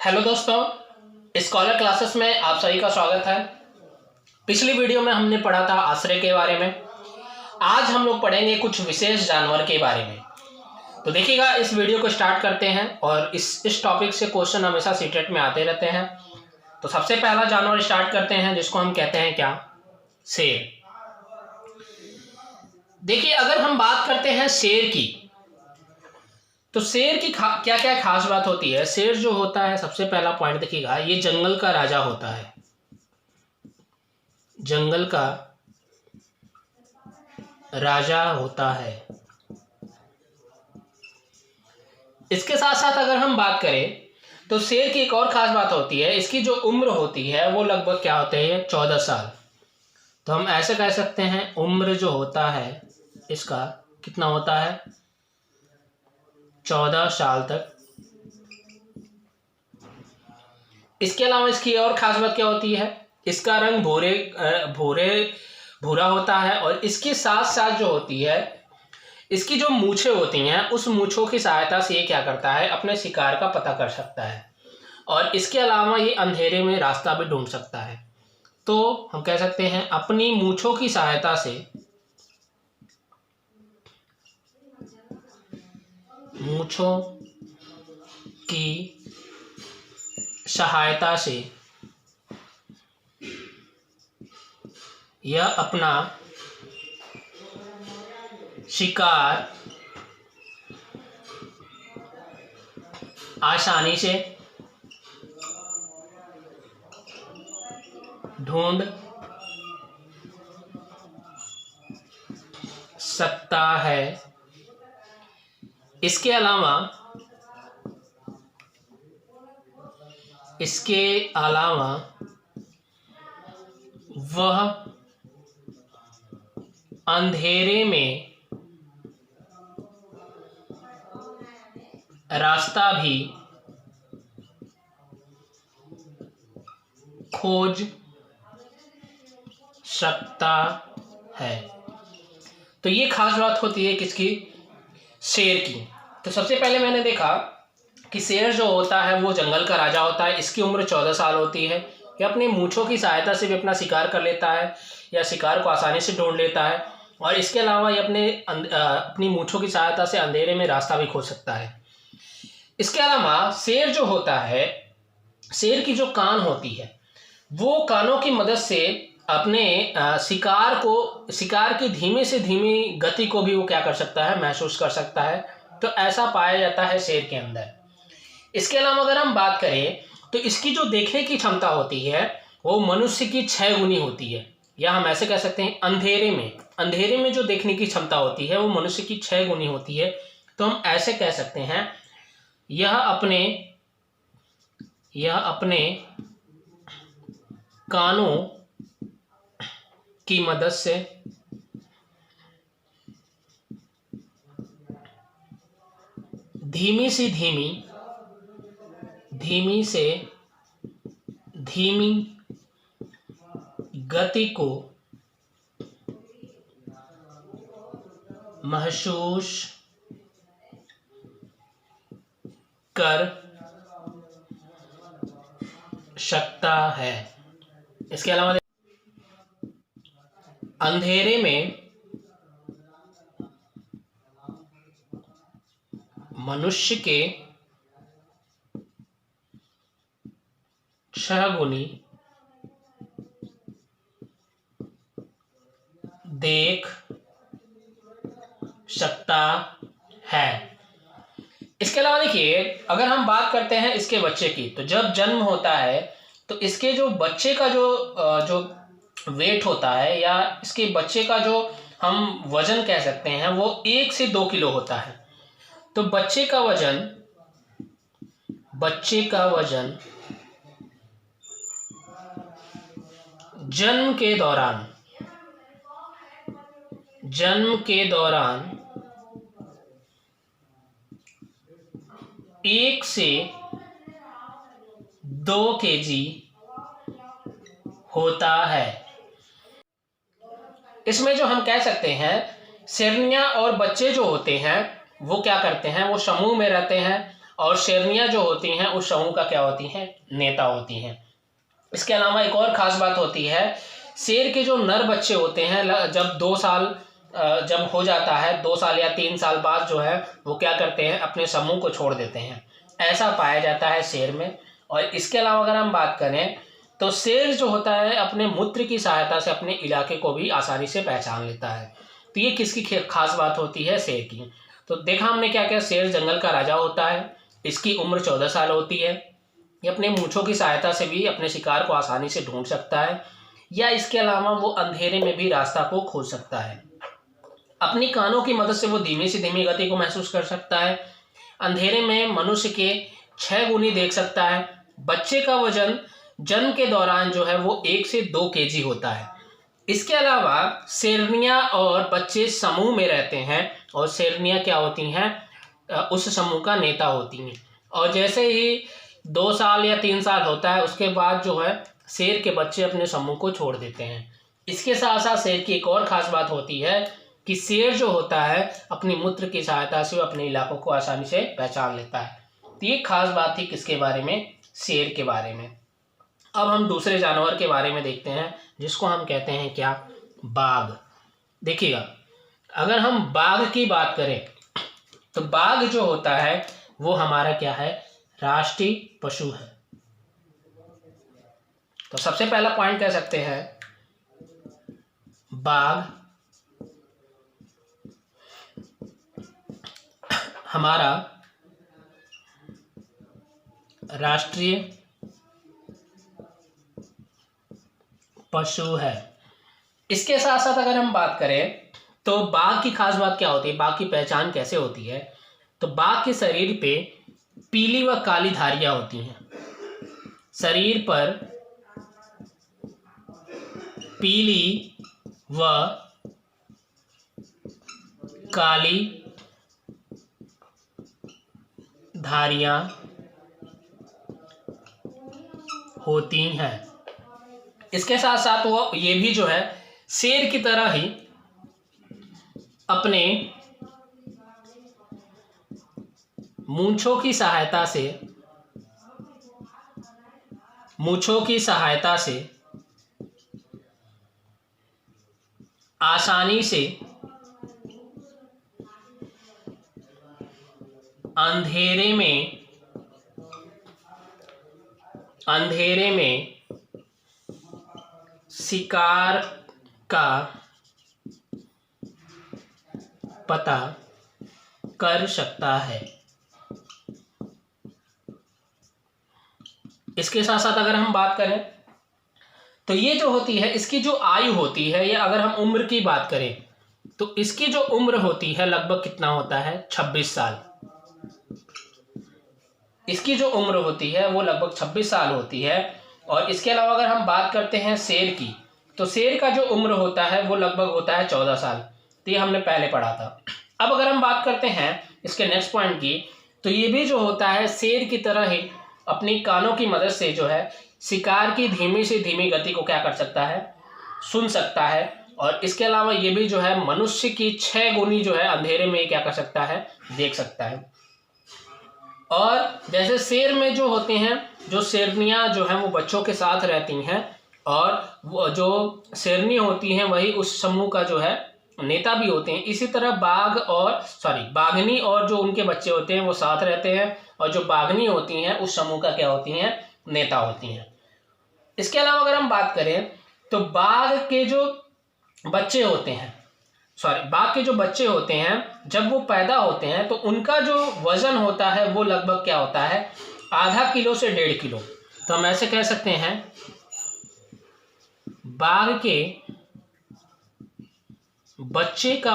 Hello दोस्तों, scholar classes में आप सभी का स्वागत है। पिछली वीडियो में हमने पढ़ा था आश्रय के बारे में। आज हम लोग पढ़ेंगे कुछ विशेष जानवर के बारे में। तो देखिएगा, इस वीडियो को स्टार्ट करते हैं और इस टॉपिक से क्वेश्चन हमेशा सीटेट में आते रहते हैं। तो सबसे पहला जानवर स्टार्ट करते हैं, जिसको हम कहते हैं क्या? शेर। देखिए, अगर हम बात करते हैं शेर की, तो शेर की क्या क्या खास बात होती है। शेर जो होता है, सबसे पहला पॉइंट देखिएगा, ये जंगल का राजा होता है। जंगल का राजा होता है। इसके साथ साथ अगर हम बात करें तो शेर की एक और खास बात होती है, इसकी जो उम्र होती है वो लगभग क्या होते हैं? 14 साल। तो हम ऐसे कह सकते हैं, उम्र जो होता है इसका कितना होता है? 14 साल तक। इसके अलावा इसकी और खास बात क्या होती है? इसका रंग भूरा होता है और इसके साथ साथ जो होती है, इसकी जो मूछें होती हैं, उस मूछों की सहायता से ये क्या करता है? अपने शिकार का पता कर सकता है। और इसके अलावा ये अंधेरे में रास्ता भी ढूंढ सकता है। तो हम कह सकते हैं, अपनी मूछों की सहायता से यह अपना शिकार आसानी से ढूंढ सकता है। इसके अलावा वह अंधेरे में रास्ता भी खोज सकता है। तो ये खास बात होती है किसकी? शेर की। तो सबसे पहले मैंने देखा कि शेर जो होता है वो जंगल का राजा होता है। इसकी उम्र 14 साल होती है। ये अपनी मूंछों की सहायता से भी अपना शिकार कर लेता है या शिकार को आसानी से ढूंढ लेता है। और इसके अलावा ये अपनी मूंछों की सहायता से अंधेरे में रास्ता भी खोज सकता है। इसके अलावा शेर जो होता है, शेर की जो कान होती है, वो कानों की मदद से अपने शिकार की धीमे से धीमी गति को भी वो क्या कर सकता है? महसूस कर सकता है। तो ऐसा पाया जाता है शेर के अंदर। इसके अलावा अगर हम बात करें तो इसकी जो देखने की क्षमता होती है वो मनुष्य की 6 गुनी होती है। या हम ऐसे कह सकते हैं, अंधेरे में जो देखने की क्षमता होती है वो मनुष्य की 6 गुनी होती है। तो हम ऐसे कह सकते हैं, यह अपने कानों की मदद से धीमी से धीमी गति को महसूस कर सकता है। इसके अलावा अंधेरे में मनुष्य के 6 गुनी देख सकता है। इसके अलावा देखिए, अगर हम बात करते हैं इसके बच्चे की, तो जब जन्म होता है तो इसके जो बच्चे का जो वेट होता है, या इसके बच्चे का जो हम वजन कह सकते हैं, वो 1 से 2 किलो होता है। तो बच्चे का वजन जन्म के दौरान 1 से 2 केजी होता है। इसमें जो हम कह सकते हैं, शेरनियां और बच्चे जो होते हैं वो क्या करते हैं, वो समूह में रहते हैं और शेरनियाँ जो होती हैं उस समूह का क्या होती हैं, नेता होती हैं। इसके अलावा एक और ख़ास बात होती है, शेर के जो नर बच्चे होते हैं जब 2 साल जब हो जाता है, 2 साल या 3 साल बाद जो है वो क्या करते हैं, अपने समूह को छोड़ देते हैं। ऐसा पाया जाता है शेर में। और इसके अलावा अगर हम बात करें तो शेर जो होता है अपने मूत्र की सहायता से अपने इलाके को भी आसानी से पहचान लेता है। तो ये किसकी खास बात होती है, शेर की। तो देखा हमने क्या क्या, शेर जंगल का राजा होता है, इसकी उम्र 14 साल होती है, ये अपने मूंछों की सहायता से भी अपने शिकार को आसानी से ढूंढ सकता है, या इसके अलावा वो अंधेरे में भी रास्ता को खोज सकता है। अपनी कानों की मदद से वो धीमी से धीमी गति को महसूस कर सकता है। अंधेरे में मनुष्य के 6 गुनी देख सकता है। बच्चे का वजन जन्म के दौरान जो है वो 1 से 2 केजी होता है। इसके अलावा शेरनियाँ और बच्चे समूह में रहते हैं और शेरनियाँ क्या होती हैं, उस समूह का नेता होती हैं। और जैसे ही 2 साल या 3 साल होता है उसके बाद जो है शेर के बच्चे अपने समूह को छोड़ देते हैं। इसके साथ साथ शेर की एक और ख़ास बात होती है कि शेर जो होता है अपनी मूत्र की सहायता से अपने इलाकों को आसानी से पहचान लेता है। तो ये खास बात थी किसके बारे में, शेर के बारे में। अब हम दूसरे जानवर के बारे में देखते हैं जिसको हम कहते हैं क्या, बाघ। देखिएगा, अगर हम बाघ की बात करें तो बाघ जो होता है वो हमारा क्या है, राष्ट्रीय पशु है। तो सबसे पहला पॉइंट कह सकते हैं, बाघ हमारा राष्ट्रीय पशु है। इसके साथ साथ अगर हम बात करें तो बाघ की खास बात क्या होती है, बाघ की पहचान कैसे होती है, तो बाघ के शरीर पे पीली व काली धारियां होती हैं। शरीर पर पीली व काली धारियां होती हैं। इसके साथ साथ वो ये भी जो है शेर की तरह ही अपने मूंछों की सहायता से आसानी से अंधेरे में शिकार का पता कर सकता है। इसके साथ साथ अगर हम बात करें तो ये जो होती है इसकी जो आयु होती है, या अगर हम उम्र की बात करें तो इसकी जो उम्र होती है लगभग कितना होता है, 26 साल। इसकी जो उम्र होती है वो लगभग 26 साल होती है। और इसके अलावा अगर हम बात करते हैं शेर की, तो शेर का जो उम्र होता है वो लगभग होता है 14 साल। तो ये हमने पहले पढ़ा था। अब अगर हम बात करते हैं इसके नेक्स्ट पॉइंट की, तो ये भी जो होता है शेर की तरह ही अपनी कानों की मदद से जो है शिकार की धीमी से धीमी गति को क्या कर सकता है, सुन सकता है। और इसके अलावा ये भी जो है मनुष्य की 6 गुनी जो है अंधेरे में क्या कर सकता है, देख सकता है। और जैसे शेर में जो होते हैं, जो शेरनियाँ जो हैं वो बच्चों के साथ रहती हैं, और वो जो शेरनी होती हैं वही उस समूह का जो है नेता भी होते हैं। इसी तरह बाघनी और जो उनके बच्चे होते हैं वो साथ रहते हैं, और जो बाघनी होती हैं उस समूह का क्या होती हैं, नेता होती हैं। इसके अलावा अगर हम बात करें तो बाघ के जो बच्चे होते हैं जब वो पैदा होते हैं तो उनका जो वजन होता है वो लगभग क्या होता है, आधा किलो से 1.5 किलो। तो हम ऐसे कह सकते हैं, बाघ के बच्चे का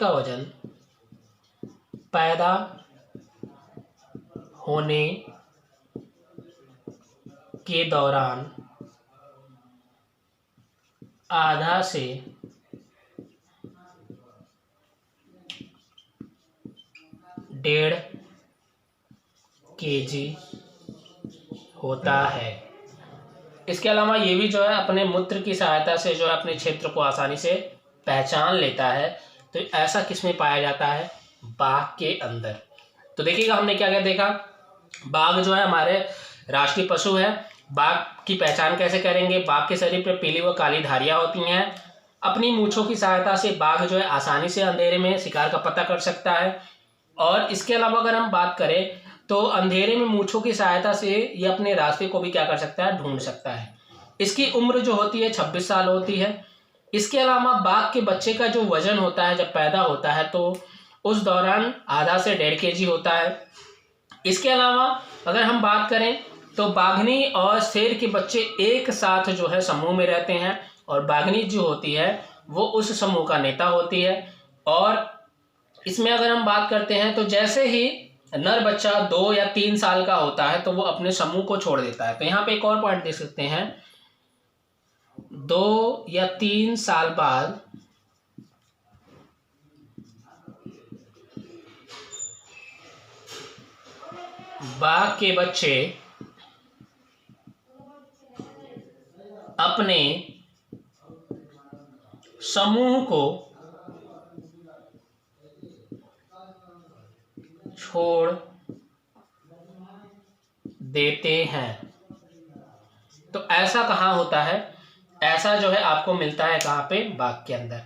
वजन पैदा होने के दौरान आधा से 1.5 केजी होता है। इसके अलावा ये भी जो है अपने मूत्र की सहायता से जो है अपने क्षेत्र को आसानी से पहचान लेता है, तो ऐसा किस में पाया जाता है? बाघ के अंदर। तो देखिएगा हमने क्या क्या देखा, बाघ जो है हमारे राष्ट्रीय पशु है। बाघ की पहचान कैसे करेंगे? बाघ के शरीर पर पीली व काली धारियां होती हैं। अपनी मूंछों की सहायता से बाघ जो है आसानी से अंधेरे में शिकार का पता कर सकता है। और इसके अलावा अगर हम बात करें तो अंधेरे में मूंछों की सहायता से ये अपने रास्ते को भी क्या कर सकता है? ढूंढ सकता है। इसकी उम्र जो होती है 26 साल होती है। इसके अलावा बाघ के बच्चे का जो वजन होता है जब पैदा होता है तो उस दौरान आधा से 1.5 kg होता है। इसके अलावा अगर हम बात करें तो बाघनी और शेर के बच्चे एक साथ जो है समूह में रहते हैं, और बाघनी जो होती है वो उस समूह का नेता होती है। और इसमें अगर हम बात करते हैं तो जैसे ही नर बच्चा 2 या 3 साल का होता है तो वो अपने समूह को छोड़ देता है। तो यहाँ पे एक और पॉइंट देख सकते हैं, 2 या 3 साल बाद बाघ के बच्चे अपने समूह को छोड़ देते हैं। तो ऐसा कहाँ होता है? ऐसा जो है आपको मिलता है कहाँ पे? बाघ के अंदर।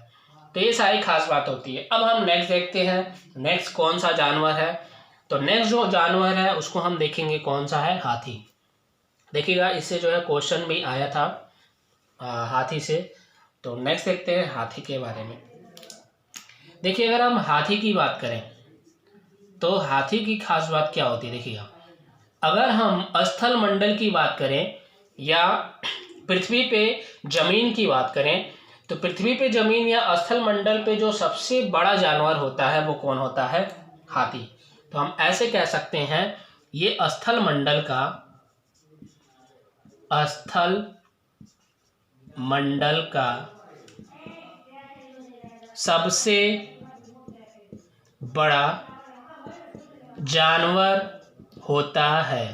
तो ये सारी खास बात होती है। अब हम नेक्स्ट देखते हैं, नेक्स्ट कौन सा जानवर है। तो नेक्स्ट जो जानवर है उसको हम देखेंगे कौन सा है? हाथी। देखिएगा इससे जो है क्वेश्चन भी आया था हाथी से। तो नेक्स्ट देखते हैं हाथी के बारे में। देखिए अगर हम हाथी की बात करें तो हाथी की खास बात क्या होती है? देखिएगा अगर हम स्थल मंडल की बात करें या पृथ्वी पे जमीन की बात करें तो पृथ्वी पे जमीन या स्थल मंडल पे जो सबसे बड़ा जानवर होता है वो कौन होता है? हाथी। तो हम ऐसे कह सकते हैं ये स्थल मंडल का सबसे बड़ा जानवर होता है।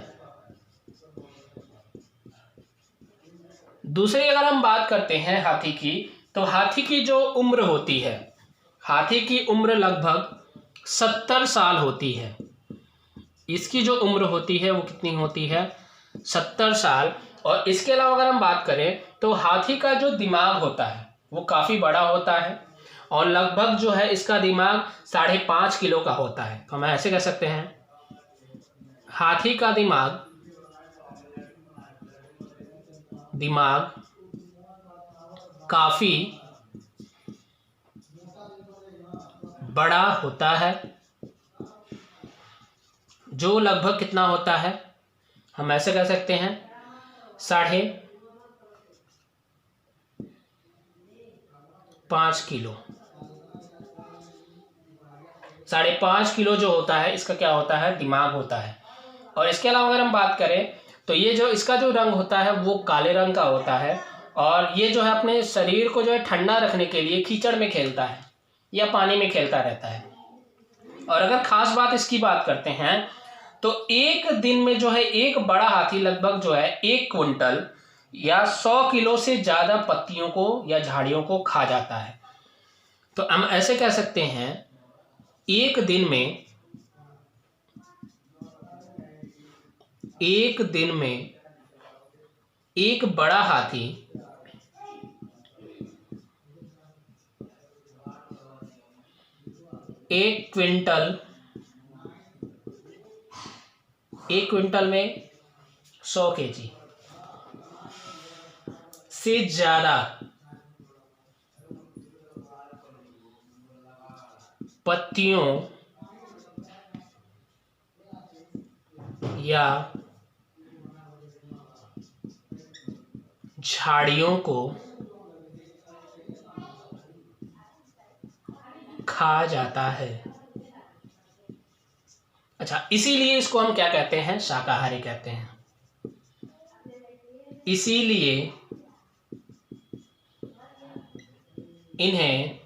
दूसरी अगर हम बात करते हैं हाथी की, तो हाथी की जो उम्र होती है, हाथी की उम्र लगभग 70 साल होती है। इसकी जो उम्र होती है वो कितनी होती है? 70 साल। और इसके अलावा अगर हम बात करें तो हाथी का जो दिमाग होता है वो काफ़ी बड़ा होता है, और लगभग जो है इसका दिमाग 5.5 किलो का होता है। तो हम ऐसे कह सकते हैं हाथी का दिमाग काफ़ी बड़ा होता है, जो लगभग कितना होता है? हम ऐसे कह सकते हैं 5.5 किलो। 5.5 किलो जो होता है इसका क्या होता है? दिमाग होता है। और इसके अलावा अगर हम बात करें तो ये जो इसका जो रंग होता है वो काले रंग का होता है, और ये जो है अपने शरीर को जो है ठंडा रखने के लिए कीचड़ में खेलता है या पानी में खेलता रहता है। और अगर खास बात इसकी बात करते हैं तो एक दिन में जो है एक बड़ा हाथी लगभग जो है 1 क्विंटल या 100 किलो से ज़्यादा पत्तियों को या झाड़ियों को खा जाता है। तो हम ऐसे कह सकते हैं एक दिन में एक बड़ा हाथी 1 क्विंटल में 100 kg से ज़्यादा पत्तियों या झाड़ियों को खा जाता है। अच्छा, इसीलिए इसको हम क्या कहते हैं? शाकाहारी कहते हैं। इसीलिए इन्हें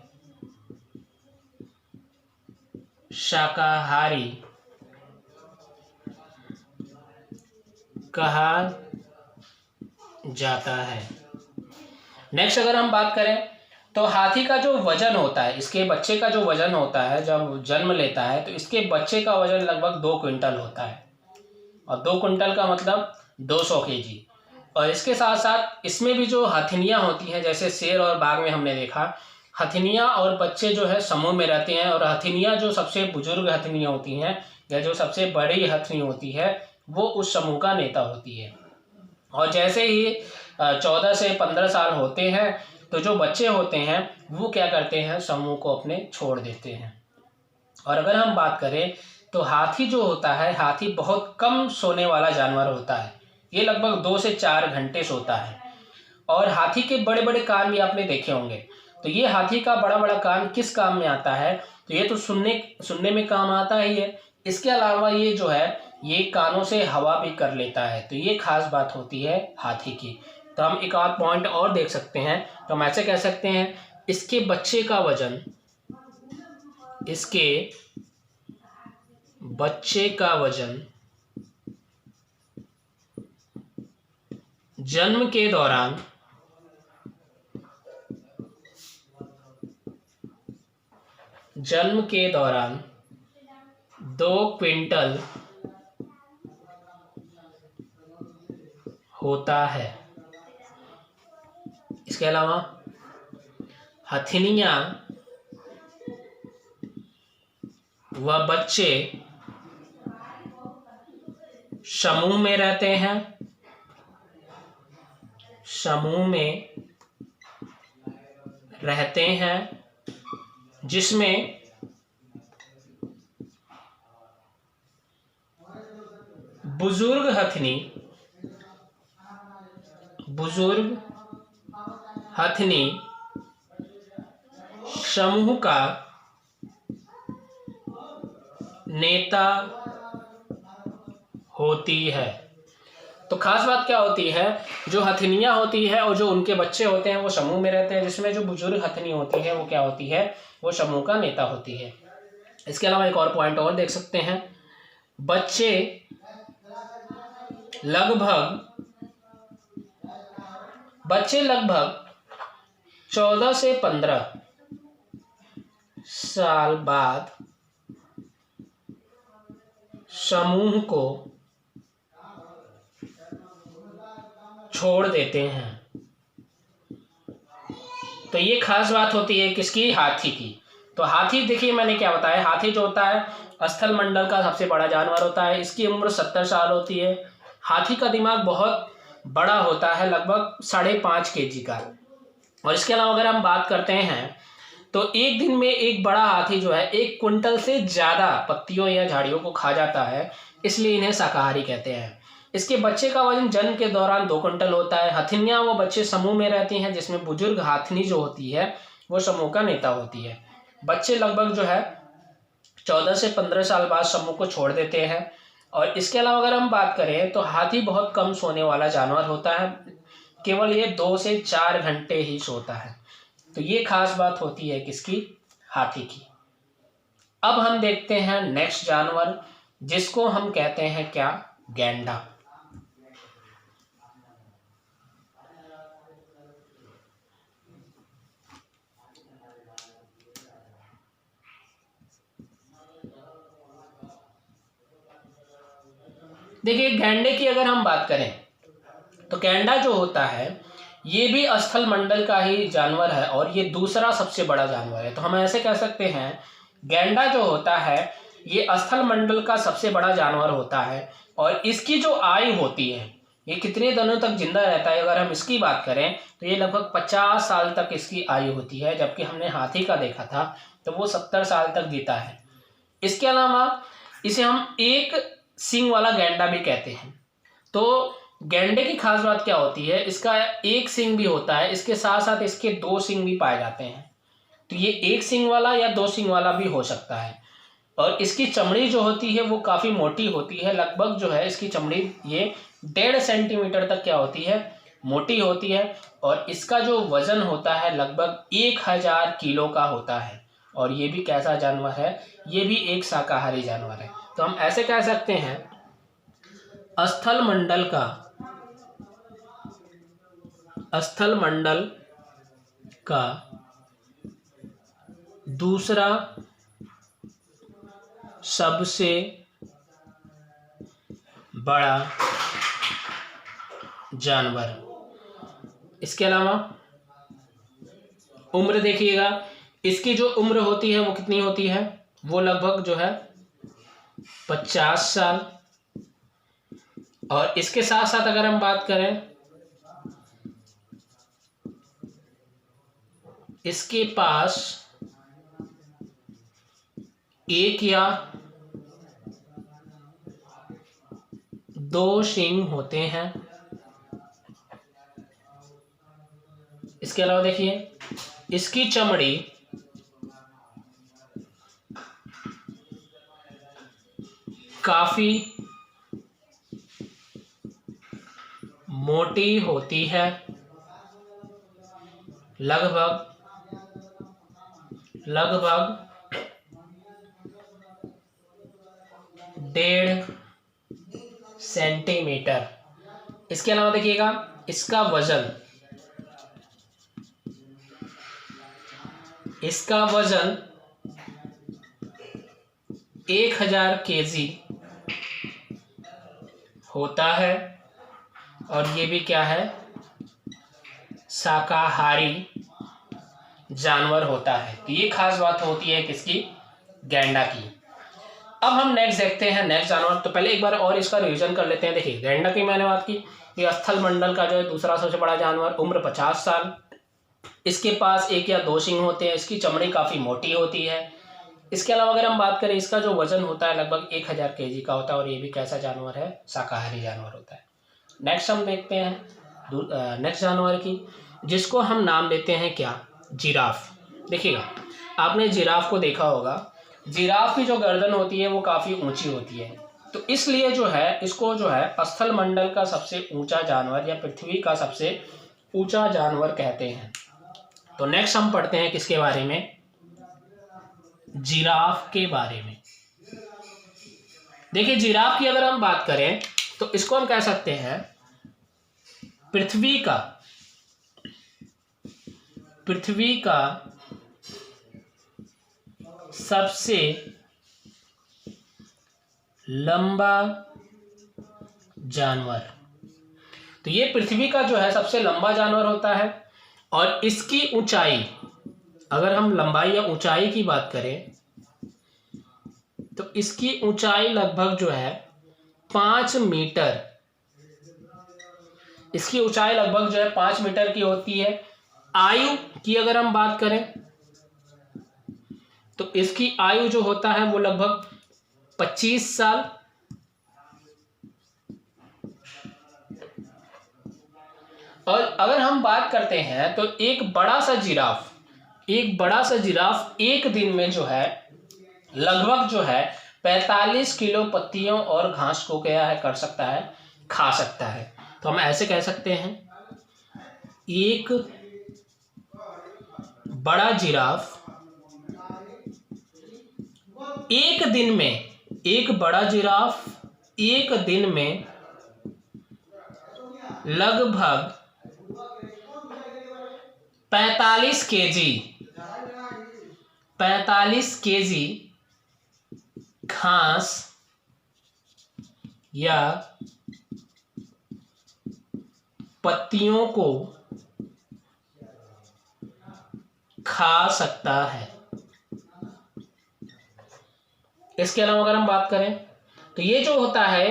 शाकाहारी कहा जाता है। नेक्स्ट अगर हम बात करें तो हाथी का जो वजन होता है, इसके बच्चे का जो वजन होता है जब जन्म लेता है, तो इसके बच्चे का वजन लगभग 2 क्विंटल होता है। और 2 क्विंटल का मतलब 200 केजी। और इसके साथ साथ इसमें भी जो हथिनियाँ होती हैं, जैसे शेर और बाघ में हमने देखा, हथिनियाँ और बच्चे जो है समूह में रहते हैं। और हथिनियाँ जो सबसे बुजुर्ग हथिनियाँ होती हैं या जो सबसे बड़ी हथिनी होती है, वो उस समूह का नेता होती है। और जैसे ही 14 से 15 साल होते हैं, तो जो बच्चे होते हैं वो क्या करते हैं, समूह को अपने छोड़ देते हैं। और अगर हम बात करें तो हाथी जो होता है, हाथी बहुत कम सोने वाला जानवर होता है। ये लगभग 2 से 4 घंटे सोता है। और हाथी के बड़े बड़े कान भी आपने देखे होंगे। तो ये हाथी का बड़ा बड़ा कान किस काम में आता है, तो ये तो सुनने में काम आता ही है। इसके अलावा ये जो है, ये कानों से हवा भी कर लेता है। तो ये खास बात होती है हाथी की। तो हम एक आध पॉइंट और देख सकते हैं। तो हम ऐसे कह सकते हैं, इसके बच्चे का वजन, इसके बच्चे का वजन जन्म के दौरान 2 क्विंटल होता है। इसके अलावा हथिनियाँ व बच्चे समूह में रहते हैं, जिसमें बुजुर्ग हथिनी समूह का नेता होती है। तो खास बात क्या होती है, जो हथिनियाँ होती है और जो उनके बच्चे होते हैं वो समूह में रहते हैं, जिसमें जो बुजुर्ग हथिनी होती है वो क्या होती है, वो समूह का नेता होती है। इसके अलावा एक और पॉइंट और देख सकते हैं, बच्चे लगभग 14 से 15 साल बाद समूह को छोड़ देते हैं। तो ये खास बात होती है किसकी, हाथी की। तो हाथी, देखिए मैंने क्या बताया, हाथी जो होता है स्थल मंडल का सबसे बड़ा जानवर होता है। इसकी उम्र 70 साल होती है। हाथी का दिमाग बहुत बड़ा होता है, लगभग 5.5 केजी का। और इसके अलावा अगर हम बात करते हैं, तो एक दिन में एक बड़ा हाथी जो है 1 क्विंटल से ज़्यादा पत्तियों या झाड़ियों को खा जाता है, इसलिए इन्हें शाकाहारी कहते हैं। इसके बच्चे का वजन जन्म के दौरान 2 क्विंटल होता है। हथिनियाँ वो बच्चे समूह में रहती हैं, जिसमें बुजुर्ग हाथनी जो होती है वो समूह का नेता होती है। बच्चे लगभग जो है 14 से 15 साल बाद समूह को छोड़ देते हैं। और इसके अलावा अगर हम बात करें तो हाथी बहुत कम सोने वाला जानवर होता है, केवल ये 2 से 4 घंटे ही सोता है। तो ये खास बात होती है किसकी, हाथी की। अब हम देखते हैं नेक्स्ट जानवर, जिसको हम कहते हैं क्या, गैंडा। देखिए गैंडे की अगर हम बात करें, तो गैंडा जो होता है ये भी स्थल मंडल का ही जानवर है और ये दूसरा सबसे बड़ा जानवर है। तो हम ऐसे कह सकते हैं, गैंडा जो होता है ये स्थल मंडल का सबसे बड़ा जानवर होता है। और इसकी जो आयु होती है, ये कितने दिनों तक जिंदा रहता है, अगर हम इसकी बात करें तो ये लगभग 50 साल तक इसकी आयु होती है। जबकि हमने हाथी का देखा था तो वो 70 साल तक जीता है। इसके अलावा इसे हम एक सींग वाला गैंडा भी कहते हैं। तो गैंडे की खास बात क्या होती है, इसका एक सींग भी होता है, इसके साथ साथ इसके 2 सींग भी पाए जाते हैं। तो ये एक सींग वाला या 2 सींग वाला भी हो सकता है। और इसकी चमड़ी जो होती है वो काफ़ी मोटी होती है, लगभग जो है इसकी चमड़ी ये 1.5 सेंटीमीटर तक क्या होती है, मोटी होती है। और इसका जो वजन होता है लगभग 1000 किलो का होता है। और ये भी कैसा जानवर है, ये भी एक शाकाहारी जानवर है। तो हम ऐसे कह सकते हैं, स्थल मंडल का दूसरा सबसे बड़ा जानवर। इसके अलावा उम्र देखिएगा, इसकी जो उम्र होती है वो कितनी होती है, वो लगभग जो है 50 साल। और इसके साथ साथ अगर हम बात करें, इसके पास एक या दो सींग होते हैं। इसके अलावा देखिए, इसकी चमड़ी काफी मोटी होती है, लगभग 1.5 सेंटीमीटर। इसके अलावा देखिएगा, इसका वजन 1000 केजी होता है। और ये भी क्या है, शाकाहारी जानवर होता है। तो ये खास बात होती है किसकी, गैंडा की। अब हम नेक्स्ट देखते हैं, नेक्स्ट जानवर। तो पहले एक बार और इसका रिवीजन कर लेते हैं। देखिए, गैंडा की मैंने बात की, ये स्थल मंडल का जो है दूसरा सबसे बड़ा जानवर, उम्र 50 साल। इसके पास एक या दो सींग होते हैं, इसकी चमड़ी काफ़ी मोटी होती है। इसके अलावा अगर हम बात करें, इसका जो वजन होता है लगभग 1000 केजी का होता है। और ये भी कैसा जानवर है, शाकाहारी जानवर होता है। नेक्स्ट हम देखते हैं नेक्स्ट जानवर की, जिसको हम नाम देते हैं क्या, जिराफ। देखिएगा, आपने जिराफ को देखा होगा, जिराफ की जो गर्दन होती है वो काफ़ी ऊंची होती है। तो इसलिए जो है इसको जो है स्थल मंडल का सबसे ऊंचा जानवर या पृथ्वी का सबसे ऊंचा जानवर कहते हैं। तो नेक्स्ट हम पढ़ते हैं किसके बारे में, जिराफ के बारे में। देखिए, जिराफ की अगर हम बात करें तो इसको हम कह सकते हैं पृथ्वी का सबसे लंबा जानवर। तो ये पृथ्वी का जो है सबसे लंबा जानवर होता है। और इसकी ऊंचाई, अगर हम लंबाई या ऊंचाई की बात करें तो इसकी ऊंचाई लगभग जो है 5 मीटर, इसकी ऊंचाई लगभग जो है 5 मीटर की होती है। आयु की अगर हम बात करें तो इसकी आयु जो होता है वो लगभग 25 साल। और अगर हम बात करते हैं तो एक बड़ा सा जिराफ एक दिन में जो है लगभग जो है 45 किलो पत्तियों और घास को क्या है कर सकता है, खा सकता है। तो हम ऐसे कह सकते हैं, एक बड़ा जिराफ एक दिन में लगभग 45 केजी घास या पत्तियों को खा सकता है। इसके अलावा अगर हम बात करें तो ये जो होता है,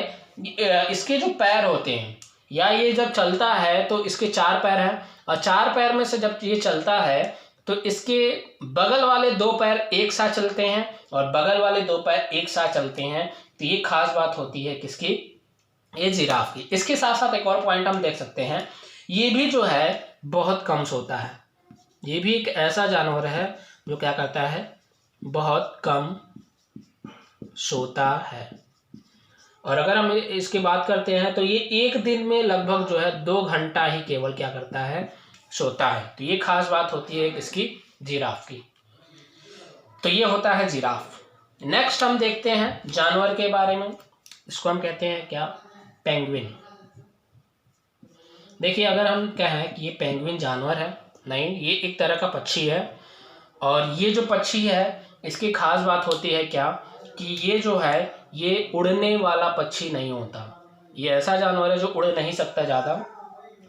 इसके जो पैर होते हैं या ये जब चलता है तो इसके 4 पैर हैं। और 4 पैर में से जब ये चलता है तो इसके बगल वाले 2 पैर एक साथ चलते हैं और बगल वाले 2 पैर एक साथ चलते हैं। तो ये खास बात होती है किसकी, ये जिराफ की। इसके साथ साथ एक और पॉइंट हम देख सकते हैं, ये भी जो है बहुत कम सोता है। ये भी एक ऐसा जानवर है जो क्या करता है, बहुत कम सोता है। और अगर हम इसकी बात करते हैं तो ये एक दिन में लगभग जो है 2 घंटा ही केवल क्या करता है, सोता है। तो ये खास बात होती है इसकी, जिराफ की। तो ये होता है जिराफ। नेक्स्ट हम देखते हैं जानवर के बारे में, इसको हम कहते हैं क्या, पेंगुइन। देखिए, अगर हम कहें कि ये पेंगुइन जानवर है, नहीं, ये एक तरह का पक्षी है। और ये जो पक्षी है इसकी खास बात होती है क्या कि ये जो है ये उड़ने वाला पक्षी नहीं होता, ये ऐसा जानवर है जो उड़ नहीं सकता ज़्यादा।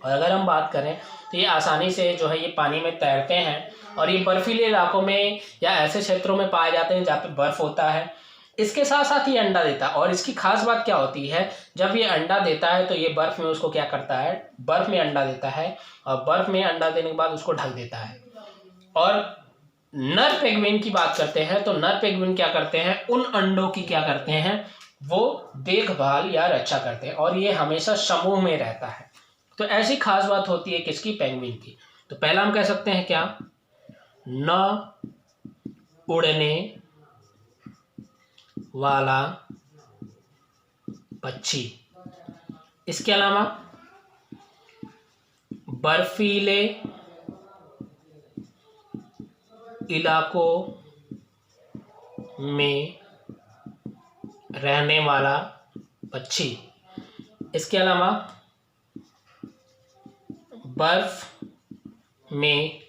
और अगर हम बात करें तो ये आसानी से जो है ये पानी में तैरते हैं और ये बर्फीले इलाकों में या ऐसे क्षेत्रों में पाए जाते हैं जहाँ पे बर्फ़ होता है। इसके साथ साथ ये अंडा देता है और इसकी खास बात क्या होती है, जब ये अंडा देता है तो ये बर्फ़ में उसको क्या करता है, बर्फ़ में अंडा देता है और बर्फ़ में अंडा देने के बाद उसको ढक देता है। और नर पेंगुइन की बात करते हैं तो नर पेंगुइन क्या करते हैं, उन अंडों की क्या करते हैं, वो देखभाल या रक्षा करते हैं और ये हमेशा समूह में रहता है। तो ऐसी खास बात होती है किसकी, पेंगुइन की। तो पहला हम कह सकते हैं क्या, न उड़ने वाला पक्षी। इसके अलावा बर्फीले इलाकों में रहने वाला पक्षी। इसके अलावा बर्फ में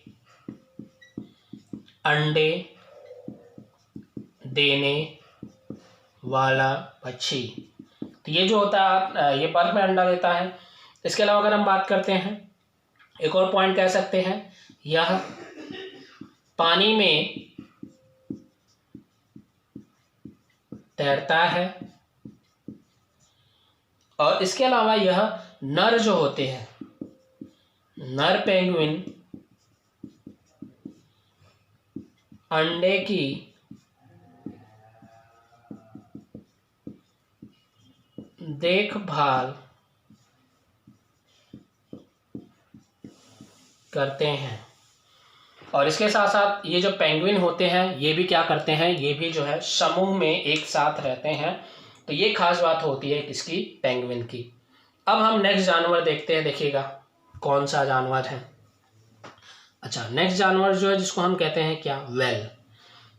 अंडे देने वाला पक्षी। तो ये जो होता है ये बर्फ में अंडा देता है। इसके अलावा अगर हम बात करते हैं, एक और पॉइंट कह सकते हैं, यह पानी में तैरता है। और इसके अलावा यह नर जो होते हैं, नर पेंगुइन अंडे की देखभाल करते हैं। और इसके साथ साथ ये जो पेंगुइन होते हैं ये भी क्या करते हैं, ये भी जो है समूह में एक साथ रहते हैं। तो ये खास बात होती है किसकी, पेंगुइन की। अब हम नेक्स्ट जानवर देखते हैं, देखिएगा कौन सा जानवर है। अच्छा, नेक्स्ट जानवर जो है जिसको हम कहते हैं क्या, व्हेल।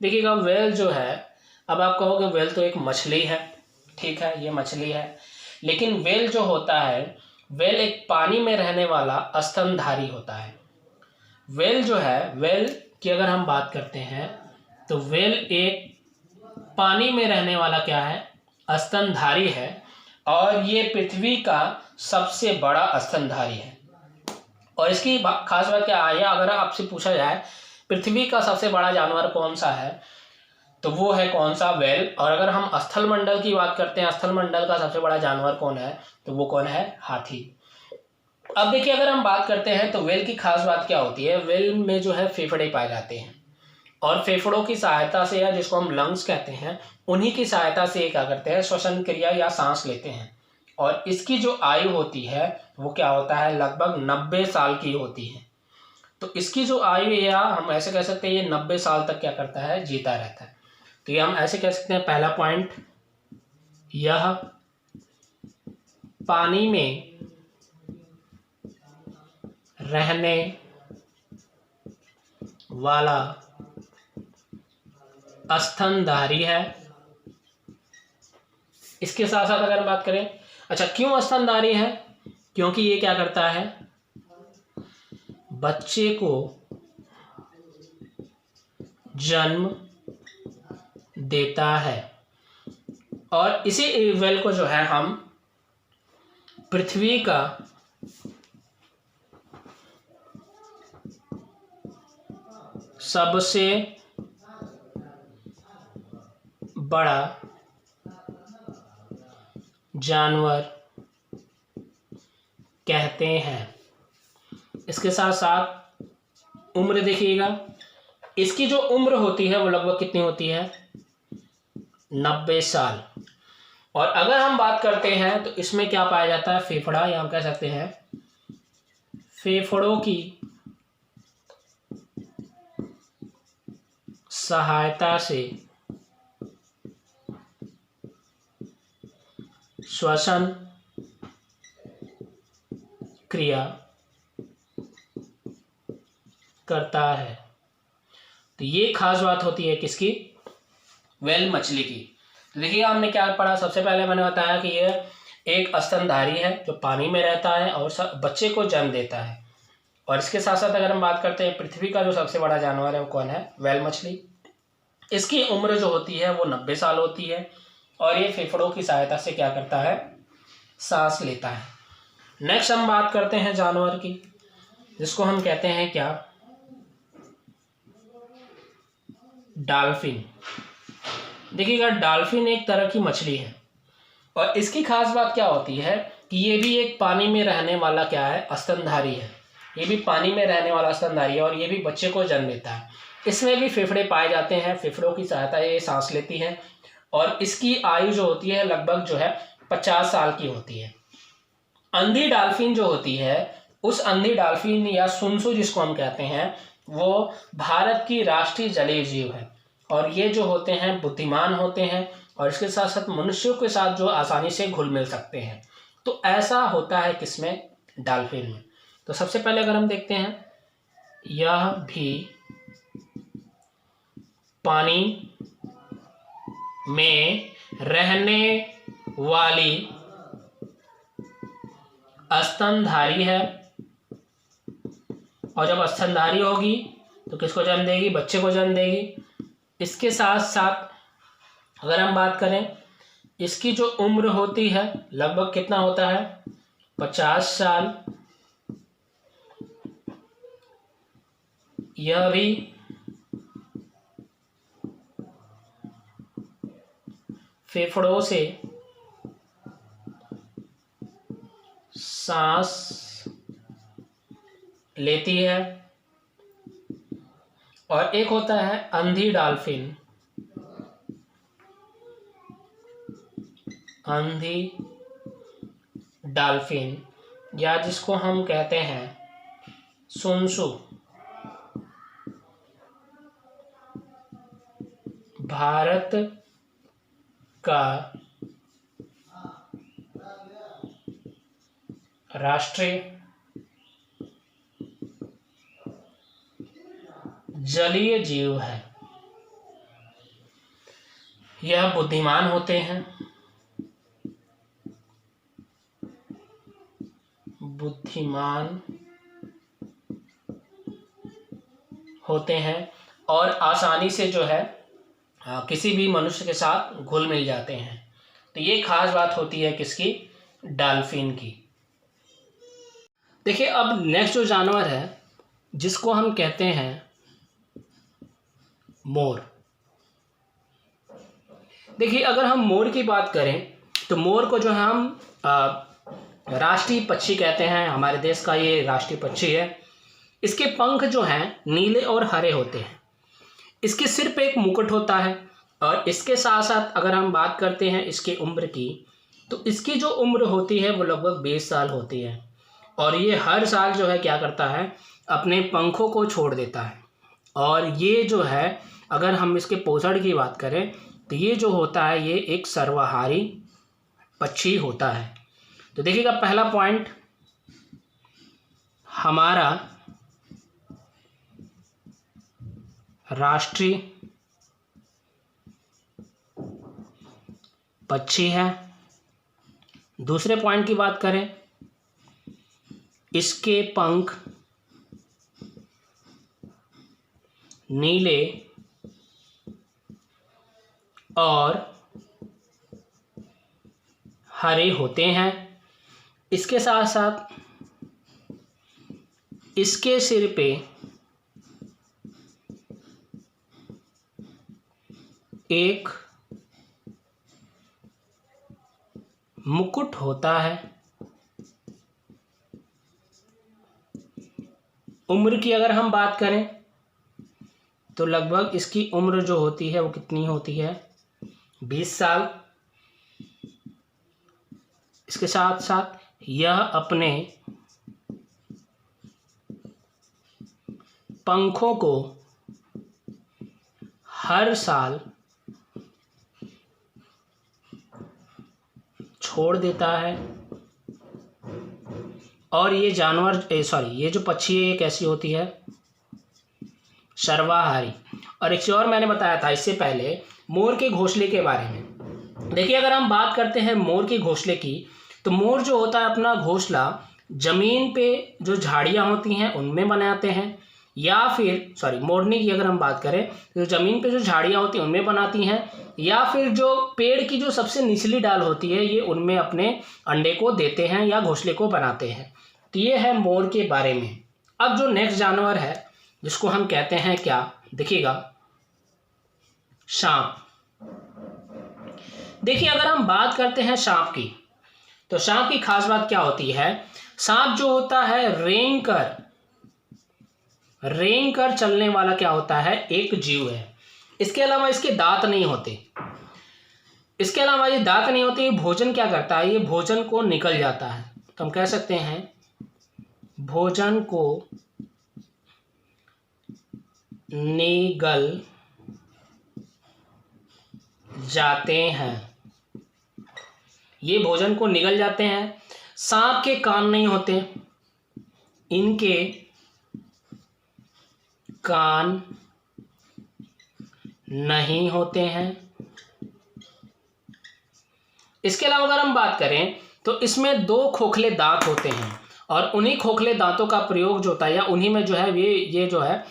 देखिएगा व्हेल जो है, अब आप कहोगे व्हेल तो एक मछली है, ठीक है ये मछली है, लेकिन व्हेल जो होता है, व्हेल एक पानी में रहने वाला स्तनधारी होता है। व्हेल जो है, व्हेल की अगर हम बात करते हैं तो व्हेल एक पानी में रहने वाला क्या है, स्तनधारी है और ये पृथ्वी का सबसे बड़ा स्तनधारी है। और इसकी खास बात क्या है, अगर आपसे पूछा जाए पृथ्वी का सबसे बड़ा जानवर कौन सा है तो वो है कौन सा, व्हेल। और अगर हम स्थल मंडल की बात करते हैं, स्थल मंडल का सबसे बड़ा जानवर कौन है तो वो कौन है, हाथी। अब देखिए अगर हम बात करते हैं तो व्हेल की खास बात क्या होती है, व्हेल में जो है फेफड़े पाए जाते हैं और फेफड़ों की सहायता से, या जिसको हम लंग्स कहते हैं, उन्हीं की सहायता से ये क्या करते हैं, श्वसन क्रिया या सांस लेते हैं। और इसकी जो आयु होती है वो क्या होता है, लगभग 90 साल की होती है। तो इसकी जो आयु, या हम ऐसे कह सकते हैं ये 90 साल तक क्या करता है, जीता रहता है। तो ये हम ऐसे कह सकते हैं, पहला पॉइंट, यह पानी में रहने वाला स्तनधारी है। इसके साथ साथ अगर बात करें, अच्छा क्यों स्तनधारी है, क्योंकि ये क्या करता है, बच्चे को जन्म देता है। और इसी व्हेल को जो है हम पृथ्वी का सबसे बड़ा जानवर कहते हैं। इसके साथ साथ उम्र देखिएगा, इसकी जो उम्र होती है वो लगभग कितनी होती है, 90 साल। और अगर हम बात करते हैं तो इसमें क्या पाया जाता है, फेफड़ा, या हम कह सकते हैं फेफड़ों की सहायता से श्वसन क्रिया करता है। तो ये खास बात होती है किसकी, व्हेल मछली की। तो देखिए हमने क्या पढ़ा, सबसे पहले मैंने बताया कि यह एक स्तनधारी है जो पानी में रहता है और बच्चे को जन्म देता है। और इसके साथ साथ अगर हम बात करते हैं पृथ्वी का जो सबसे बड़ा जानवर है वो कौन है? व्हेल मछली। इसकी उम्र जो होती है वो 90 साल होती है और ये फेफड़ों की सहायता से क्या करता है? सांस लेता है। नेक्स्ट हम बात करते हैं जानवर की, जिसको हम कहते हैं क्या? डॉल्फिन। देखिएगा, डॉल्फिन एक तरह की मछली है और इसकी खास बात क्या होती है कि ये भी एक पानी में रहने वाला क्या है? स्तनधारी है। ये भी पानी में रहने वाला स्तनधारी है और ये भी बच्चे को जन्म देता है। इसमें भी फेफड़े पाए जाते हैं, फेफड़ों की सहायता ये सांस लेती है और इसकी आयु जो होती है लगभग जो है 50 साल की होती है। अंधी डॉल्फिन जो होती है, उस अंधी डॉल्फिन या सुनसु जिसको हम कहते हैं, वो भारत की राष्ट्रीय जलीय जीव है और ये जो होते हैं बुद्धिमान होते हैं और इसके साथ साथ मनुष्यों के साथ जो आसानी से घुल मिल सकते हैं। तो ऐसा होता है किसमें? डॉल्फिन में। तो सबसे पहले अगर हम देखते हैं, यह भी पानी में रहने वाली स्तनधारी है और जब स्तनधारी होगी तो किसको जन्म देगी? बच्चे को जन्म देगी। इसके साथ साथ अगर हम बात करें, इसकी जो उम्र होती है लगभग कितना होता है? 50 साल। यह भी फेफड़ों से सांस लेती है। और एक होता है अंधी डॉल्फिन। अंधी डॉल्फिन या जिसको हम कहते हैं सुनसु, भारत का राष्ट्रीय जलीय जीव है। यह बुद्धिमान होते हैं, बुद्धिमान होते हैं और आसानी से जो है किसी भी मनुष्य के साथ घुल मिल जाते हैं। तो ये खास बात होती है किसकी? डॉल्फिन की। देखिए, अब नेक्स्ट जो जानवर है जिसको हम कहते हैं मोर। देखिए, अगर हम मोर की बात करें तो मोर को जो है हम राष्ट्रीय पक्षी कहते हैं। हमारे देश का ये राष्ट्रीय पक्षी है। इसके पंख जो हैं नीले और हरे होते हैं। इसके सिर पे एक मुकुट होता है और इसके साथ साथ अगर हम बात करते हैं इसकी उम्र की, तो इसकी जो उम्र होती है वो लगभग 20 साल होती है और ये हर साल जो है क्या करता है? अपने पंखों को छोड़ देता है। और ये जो है अगर हम इसके पोषण की बात करें तो ये जो होता है ये एक सर्वाहारी पक्षी होता है। तो देखिएगा, पहला पॉइंट हमारा राष्ट्रीय पक्षी है। दूसरे पॉइंट की बात करें, इसके पंख नीले और हरे होते हैं। इसके साथ साथ इसके सिर पे एक मुकुट होता है। उम्र की अगर हम बात करें तो लगभग इसकी उम्र जो होती है वो कितनी होती है? 20 साल। इसके साथ साथ यह अपने पंखों को हर साल छोड़ देता है। और ये जानवर ये जो पक्षी है ये कैसी होती है? सर्वाहारी। और एक और मैंने बताया था इससे पहले मोर के घोंसले के बारे में। देखिए, अगर हम बात करते हैं मोर के घोंसले की, तो मोर जो होता है अपना घोंसला ज़मीन पे जो झाड़ियाँ होती हैं उनमें बनाते हैं, या फिर मोरनी की अगर हम बात करें तो ज़मीन पे जो झाड़ियाँ होती हैं उनमें बनाती हैं, या फिर जो पेड़ की जो सबसे निचली डाल होती है ये उनमें अपने अंडे को देते हैं या घोंसले को बनाते हैं। तो ये है मोर के बारे में। अब जो नेक्स्ट जानवर है जिसको हम कहते हैं क्या, देखिएगा, सांप। देखिए अगर हम बात करते हैं सांप की, तो सांप की खास बात क्या होती है, सांप जो होता है रेंग कर चलने वाला क्या होता है, एक जीव है। इसके अलावा इसके दांत नहीं होते, ये भोजन क्या करता है, ये भोजन को निकल जाता है। तो हम कह सकते हैं भोजन को निगल जाते हैं, ये भोजन को निगल जाते हैं। सांप के कान नहीं होते, इनके कान नहीं होते हैं। इसके अलावा अगर हम बात करें तो इसमें 2 खोखले दांत होते हैं, और उन्हीं खोखले दांतों का प्रयोग जो होता है, या उन्हीं में जो है ये जो है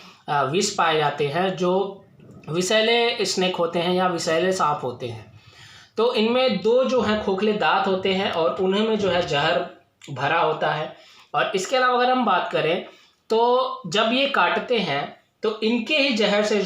विष पाए जाते हैं, जो विषैले स्नेक होते हैं या विषैले सांप होते हैं। तो इनमें 2 जो है खोखले दांत होते हैं और उन्हीं में जो है जहर भरा होता है। और इसके अलावा अगर हम बात करें तो जब ये काटते हैं तो इनके ही जहर से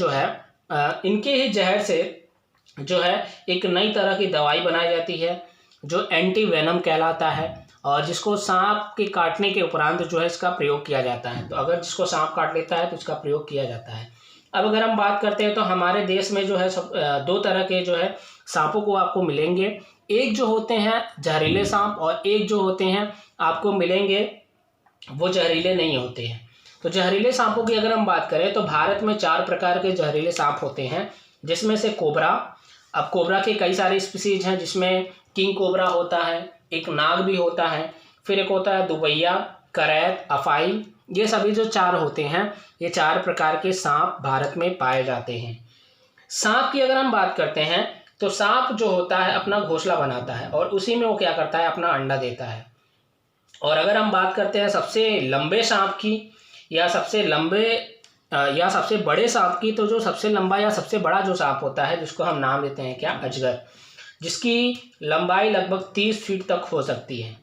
जो है एक नई तरह की दवाई बनाई जाती है जो एंटी वेनम कहलाता है, और जिसको सांप के काटने के उपरांत जो है इसका प्रयोग किया जाता है। तो अगर जिसको सांप काट लेता है तो इसका प्रयोग किया जाता है। अब अगर हम बात करते हैं तो हमारे देश में जो है 2 तरह के जो है सांपों को आपको मिलेंगे। एक जो होते हैं जहरीले सांप, और एक जो होते हैं आपको मिलेंगे वो जहरीले नहीं होते हैं। तो जहरीले सांपों की अगर हम बात करें तो भारत में 4 प्रकार के जहरीले सांप होते हैं, जिसमें से कोबरा। अब कोबरा के कई सारे स्पीसीज हैं, जिसमें किंग कोबरा होता है, एक नाग भी होता है, फिर एक होता है दुबैया, करैत, अफाई। ये सभी जो 4 होते हैं, ये 4 प्रकार के सांप भारत में पाए जाते हैं। सांप की अगर हम बात करते हैं तो सांप जो होता है अपना घोंसला बनाता है और उसी में वो क्या करता है, अपना अंडा देता है। और अगर हम बात करते हैं सबसे लंबे सांप की या सबसे बड़े सांप की, तो जो सबसे लंबा या सबसे बड़ा जो सांप होता है जिसको हम नाम देते हैं क्या, अजगर, जिसकी लंबाई लगभग 30 फीट तक हो सकती है।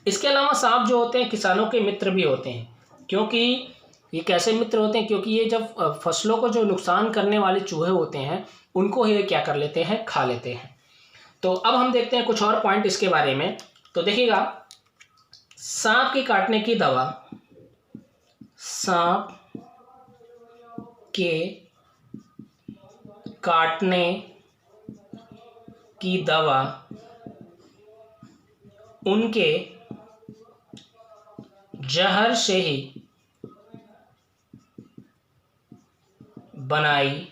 इसके अलावा सांप जो होते हैं किसानों के मित्र भी होते हैं, क्योंकि ये कैसे मित्र होते हैं, क्योंकि ये जब फसलों को जो नुकसान करने वाले चूहे होते हैं उनको ये क्या कर लेते हैं, खा लेते हैं। तो अब हम देखते हैं कुछ और पॉइंट इसके बारे में। तो देखिएगा, सांप के काटने की दवा, सांप के काटने की दवा उनके जहर से ही बनाई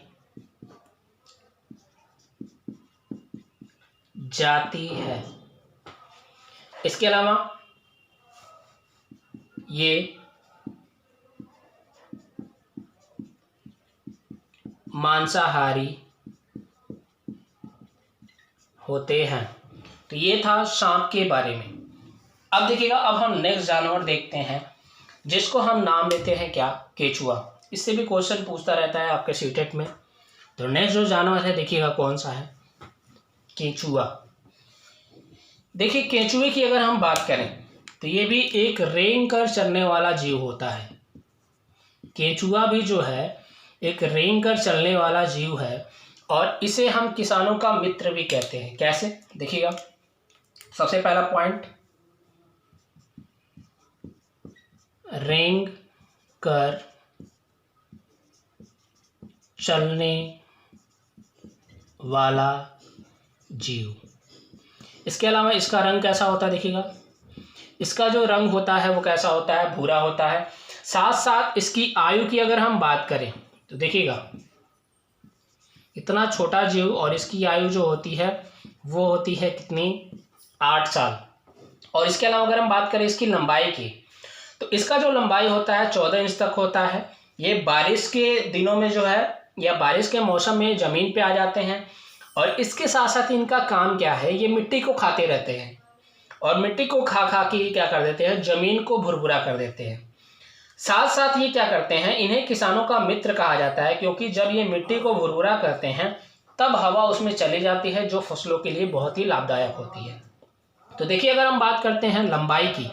जाती है। इसके अलावा ये मांसाहारी होते हैं। तो ये था सांप के बारे में। अब देखिएगा, अब हम नेक्स्ट जानवर देखते हैं जिसको हम नाम देते हैं क्या, केचुआ। इससे भी क्वेश्चन पूछता रहता है आपके सीटेट में। तो नेक्स्ट जो जानवर है देखिएगा कौन सा है, केचुआ। देखिए केचुए की अगर हम बात करें तो ये भी एक रेंग कर चलने वाला जीव होता है। केचुआ भी जो है एक रेंग कर चलने वाला जीव है, और इसे हम किसानों का मित्र भी कहते हैं। कैसे, देखिएगा, सबसे पहला पॉइंट, रेंग कर चलने वाला जीव। इसके अलावा इसका रंग कैसा होता है, देखिएगा, इसका जो रंग होता है वो कैसा होता है, भूरा होता है। साथ साथ इसकी आयु की अगर हम बात करें तो देखिएगा, इतना छोटा जीव और इसकी आयु जो होती है वो होती है कितनी, 8 साल। और इसके अलावा अगर हम बात करें इसकी लंबाई की, तो इसका जो लंबाई होता है 14 इंच तक होता है। ये बारिश के दिनों में जो है या बारिश के मौसम में ज़मीन पे आ जाते हैं, और इसके साथ साथ इनका काम क्या है, ये मिट्टी को खाते रहते हैं। और मिट्टी को खा खा के क्या कर देते हैं, जमीन को भुरभुरा कर देते हैं। साथ साथ ये क्या करते हैं, इन्हें किसानों का मित्र कहा जाता है, क्योंकि जब ये मिट्टी को भुरभुरा करते हैं तब हवा उसमें चली जाती है, जो फसलों के लिए बहुत ही लाभदायक होती है। तो देखिए, अगर हम बात करते हैं लंबाई की,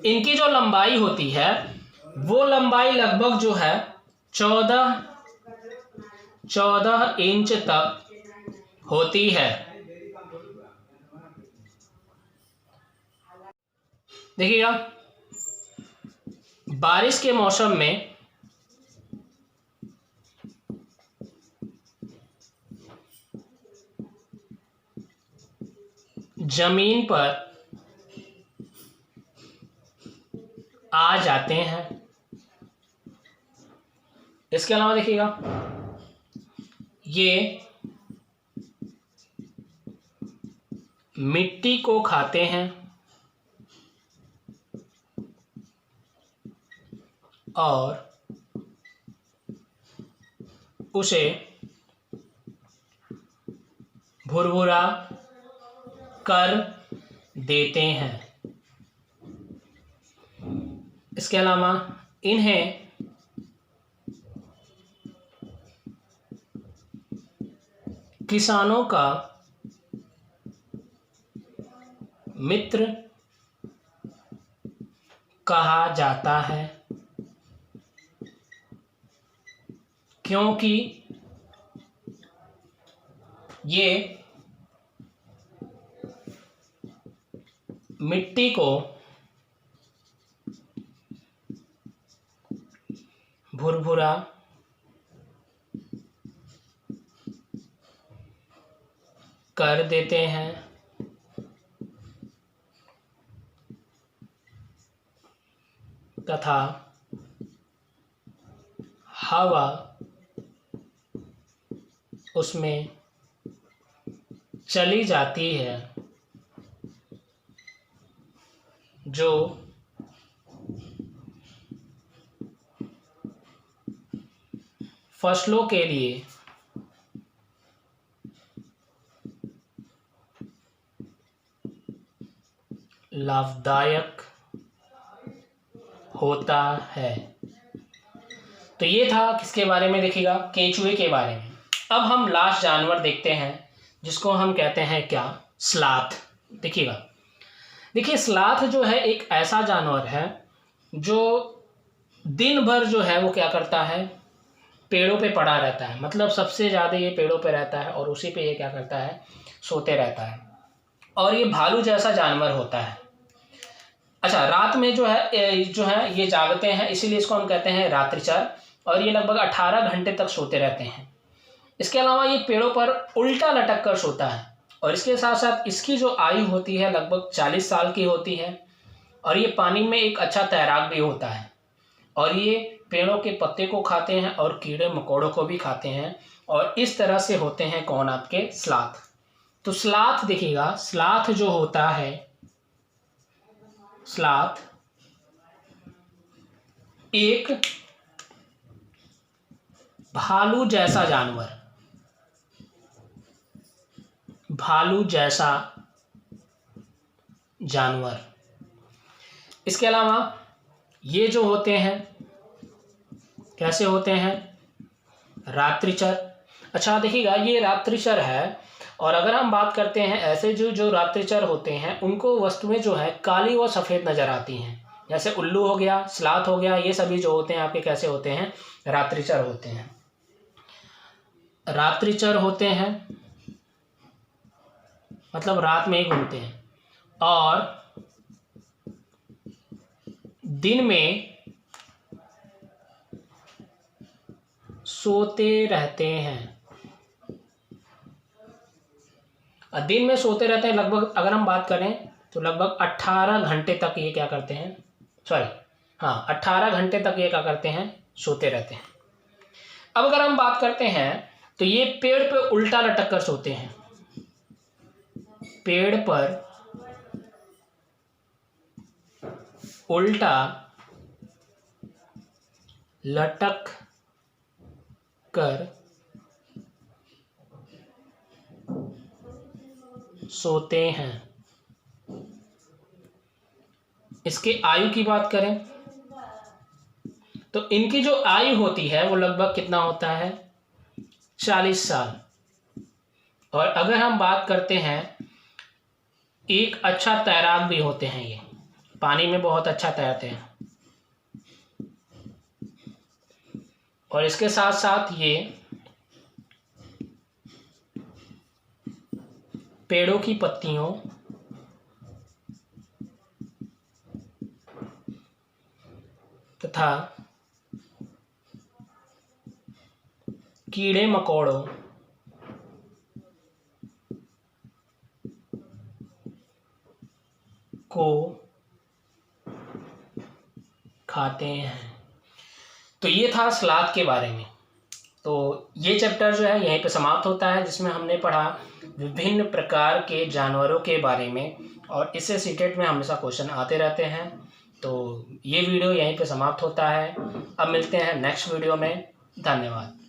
इनकी जो लंबाई होती है वो लंबाई लगभग जो है 14 इंच तक होती है। देखिएगा, बारिश के मौसम में जमीन पर आ जाते हैं। इसके अलावा देखिएगा, ये मिट्टी को खाते हैं और उसे भुरभुरा कर देते हैं। इसके अलावा इन्हें किसानों का मित्र कहा जाता है, क्योंकि ये मिट्टी को भुरभुरा कर देते हैं तथा हवा उसमें चली जाती है, जो फसलों के लिए लाभदायक होता है। तो ये था किसके बारे में, देखिएगा केंचुए के बारे में। अब हम लास्ट जानवर देखते हैं, जिसको हम कहते हैं क्या, स्लाथ। देखिएगा, देखिए स्लाथ जो है एक ऐसा जानवर है जो दिन भर जो है वो क्या करता है, पेड़ों पे पड़ा रहता है। मतलब सबसे ज़्यादा ये पेड़ों पे रहता है और उसी पे ये क्या करता है, सोते रहता है। और ये भालू जैसा जानवर होता है। अच्छा, रात में जो है ये जागते हैं, इसीलिए इसको हम कहते हैं रात्रिचर। और ये लगभग 18 घंटे तक सोते रहते हैं। इसके अलावा ये पेड़ों पर उल्टा लटक कर सोता है। और इसके साथ साथ इसकी जो आयु होती है लगभग 40 साल की होती है। और ये पानी में एक अच्छा तैराक भी होता है। और ये पेड़ों के पत्ते को खाते हैं और कीड़े मकोड़ों को भी खाते हैं। और इस तरह से होते हैं कौन, आपके स्लाथ। तो स्लाथ देखिएगा, स्लाथ जो होता है, स्लाथ एक भालू जैसा जानवर, भालू जैसा जानवर। इसके अलावा ये जो होते हैं कैसे होते हैं, रात्रिचर। अच्छा देखिएगा, ये रात्रिचर है। और अगर हम बात करते हैं ऐसे जो रात्रिचर होते हैं, उनको वस्तुएं जो है काली व सफ़ेद नज़र आती हैं। जैसे उल्लू हो गया, स्लाथ हो गया, ये सभी जो होते हैं आपके कैसे होते हैं, रात्रिचर होते हैं। रात्रिचर होते हैं मतलब रात में ही घूमते हैं और दिन में सोते रहते हैं। दिन में सोते रहते हैं लगभग, अगर हम बात करें तो लगभग 18 घंटे तक ये क्या करते हैं, 18 घंटे तक ये क्या करते हैं, सोते रहते हैं। अब अगर हम बात करते हैं तो ये पेड़ पे उल्टा लटक कर सोते हैं। पेड़ पर उल्टा लटक कर सोते हैं। इसके आयु की बात करें तो इनकी जो आयु होती है वो लगभग कितना होता है, 40 साल। और अगर हम बात करते हैं, एक अच्छा तैराक भी होते हैं, ये पानी में बहुत अच्छा तैरते हैं। और इसके साथ साथ ये पेड़ों की पत्तियों तथा कीड़े मकोड़ों को खाते हैं। तो ये था सलाद के बारे में। तो ये चैप्टर जो है यहीं पे समाप्त होता है, जिसमें हमने पढ़ा विभिन्न प्रकार के जानवरों के बारे में, और इससे सीटेट में हमेशा क्वेश्चन आते रहते हैं। तो ये वीडियो यहीं पे समाप्त होता है। अब मिलते हैं नेक्स्ट वीडियो में। धन्यवाद।